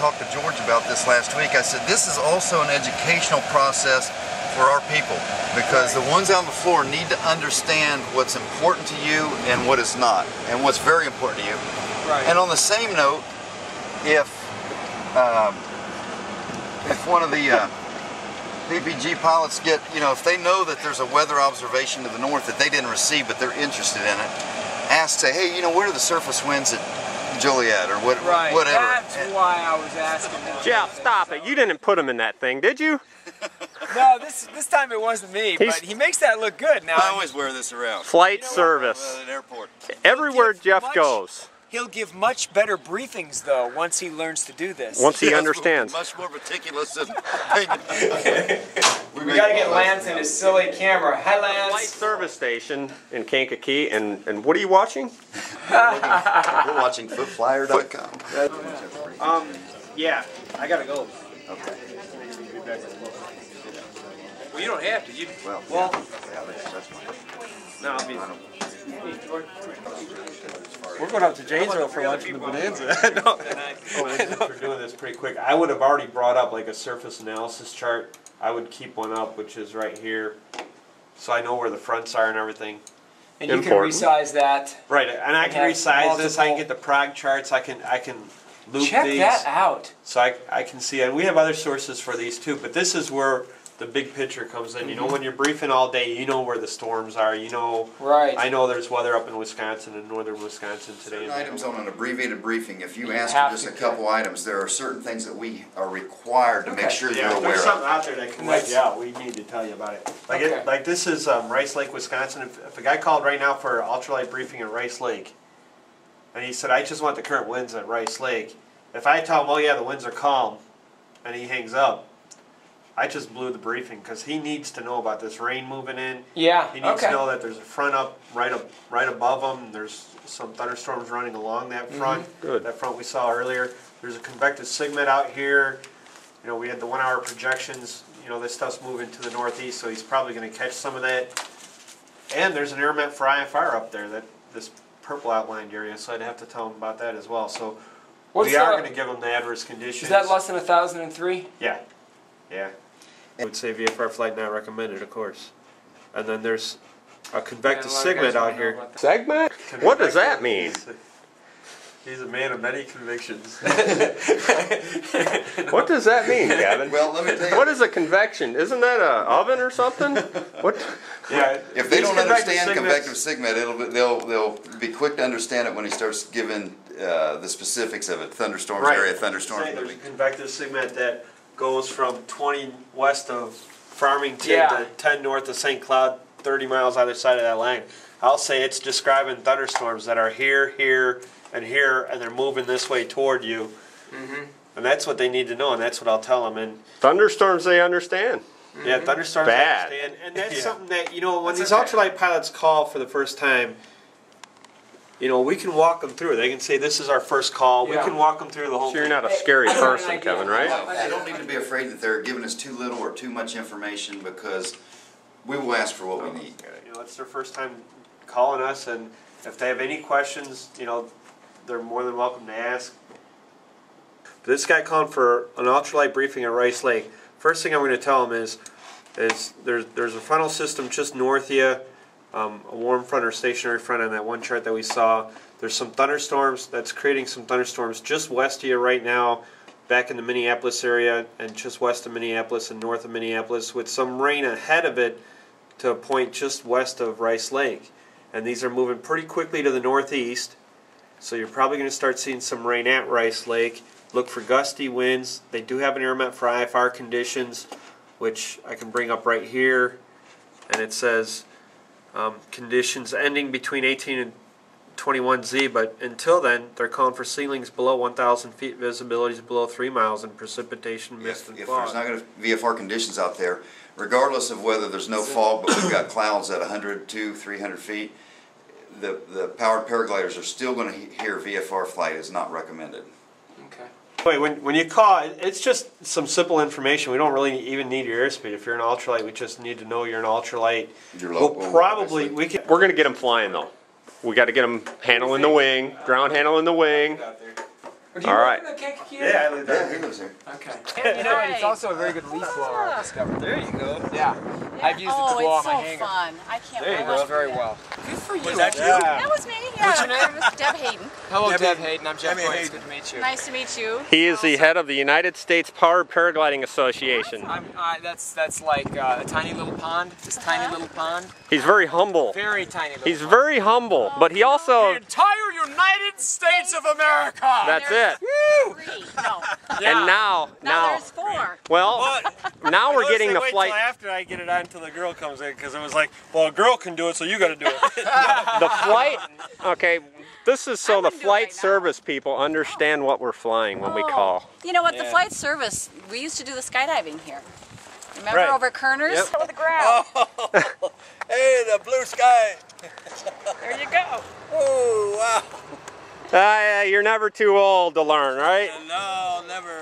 talked to George about this last week. I said this is also an educational process for our people, because the ones out on the floor need to understand what's important to you and what is not, and what's very important to you. Right. And on the same note, if one of the PPG pilots get, if they know that there's a weather observation to the north that they didn't receive but they're interested in it, ask, say, hey, what are the surface winds at Joliet or whatever. That's why I was asking. Jeff, stop it. You didn't put him in that thing, did you? No, this time it wasn't me, but he makes that look good. Now I always wear this around. Flight service. At an airport. Everywhere Jeff goes. He'll give much better briefings, though, once he learns to do this. Once he understands. Much more meticulous than... We gotta get Lance in his silly camera. Hi, Lance. Flight service station in Kankakee, and what are you watching? We're watching footflyer.com. Yeah, I gotta go. Okay. Well, you don't have to. Well, that's fine. No, I'll be. We're going up to Janesville for lunch in the Bonanza. No. We're doing this pretty quick. I would have already brought up like a surface analysis chart. I would keep one up, which is right here, so I know where the fronts are and everything. And you can resize that. Right, and I can resize this. I can get the prog charts. I can loop these. Check that out. So I can see, and we have other sources for these too. But this is where the big picture comes in. You know, when you're briefing all day, you know where the storms are. You know, right. I know there's weather up in Wisconsin and northern Wisconsin today. Certain items on an abbreviated briefing, if you ask for just a couple items, there are certain things that we are required to make sure you're aware of. There's something out there that can wipe you out. We need to tell you about it. Like, like this is Rice Lake, Wisconsin. If a guy called right now for an ultralight briefing at Rice Lake, and he said, I just want the current winds at Rice Lake, if I tell him, oh yeah, the winds are calm, and he hangs up, I just blew the briefing, because he needs to know about this rain moving in. Yeah. He needs to know that there's a front up right above him. There's some thunderstorms running along that front. Good. That front we saw earlier. There's a convective sigmet out here. You know, we had the 1 hour projections. You know, this stuff's moving to the northeast, so he's probably going to catch some of that. And there's an air mat for IFR up there, that this purple outlined area, so I'd have to tell him about that as well. So we are going to give him the adverse conditions. Is that less than 1,003? Yeah. Yeah. I would say VFR flight not recommended, of course. And then there's a convective sigmet out here. Segment? What does that mean? He's a man of many convictions. What does that mean, Gavin? Well, let me tell you. What is a convection? Isn't that an oven or something? What? Yeah. If they don't understand convective sigmet, they'll be quick to understand it when he starts giving the specifics of it. Thunderstorms, area thunderstorms. There's a convective sigmet that goes from 20 west of Farmington to 10 north of St. Cloud, 30 miles either side of that line. I'll say it's describing thunderstorms that are here, here, and here, and they're moving this way toward you. And that's what they need to know, and that's what I'll tell them. And Thunderstorms they understand. yeah, thunderstorms Bad. they understand. And that's something that, you know, when these ultralight pilots call for the first time, you know, we can walk them through. They can say, this is our first call. We can walk them through the whole So you're not a scary person, Kevin, right? They don't need to be afraid that they're giving us too little or too much information, because we will ask for what we need. You know, it's their first time calling us, and if they have any questions, you know, they're more than welcome to ask. This guy calling for an ultralight briefing at Rice Lake. First thing I'm going to tell him is there's a frontal system just north of you, a warm front or stationary front on that one chart that we saw. There's some thunderstorms that's creating some thunderstorms just west of you right now, back in the Minneapolis area, and just west of Minneapolis and north of Minneapolis, with some rain ahead of it to a point just west of Rice Lake. And these are moving pretty quickly to the northeast, so you're probably going to start seeing some rain at Rice Lake. Look for gusty winds. They do have an air mat for IFR conditions, which I can bring up right here, and it says conditions ending between 18 and 21 Z, but until then they're calling for ceilings below 1,000 feet, visibilities below 3 miles, and precipitation, mist, and fog. If there's not going to be VFR conditions out there, regardless of whether there's no fog, but we've got clouds at 100, 200, 300 feet, the powered paragliders are still going to hear VFR flight is not recommended. Wait, when you call, it's just some simple information. We don't really even need your airspeed. If you're an ultralight, we just need to know you're an ultralight. We're going to get them flying though. We got to get them handling the wing, ground handling the wing. Do you All work right. in the Kankakee? Yeah, I live Yeah, there. he lives here. Okay. And you know, and it's also a very good leaf blower, I discovered. There you go. Yeah. I've used it to blow out my hanger. It's so fun. I can't There you wait. go. Very well. Good for you. That was me, yeah. What's your name? It was Deb Hayden. Hello, Deb Hayden. I'm Jeff Boyd. It's good to meet you. Nice to meet you. He is the head of the United States Powered Paragliding Association. That's like a tiny little pond. This tiny little pond. He's very humble. Very tiny little He's pond. very humble, but he also... The entire United States of America! That's it. Woo! 3. No. And now, There's 4. well, now we're getting the wait flight. till after I get it on until the girl comes in, because it was like, well, a girl can do it, so you got to do it. The flight, okay, this is so the wouldn't do it flight right now. service people understand what we're flying when we call. You know what? The flight service, we used to do the skydiving here. Remember Right. over at Kerner's? Yep. Over the ground. Hey, the blue sky. There you go. Oh, wow. You're never too old to learn, right? No, never.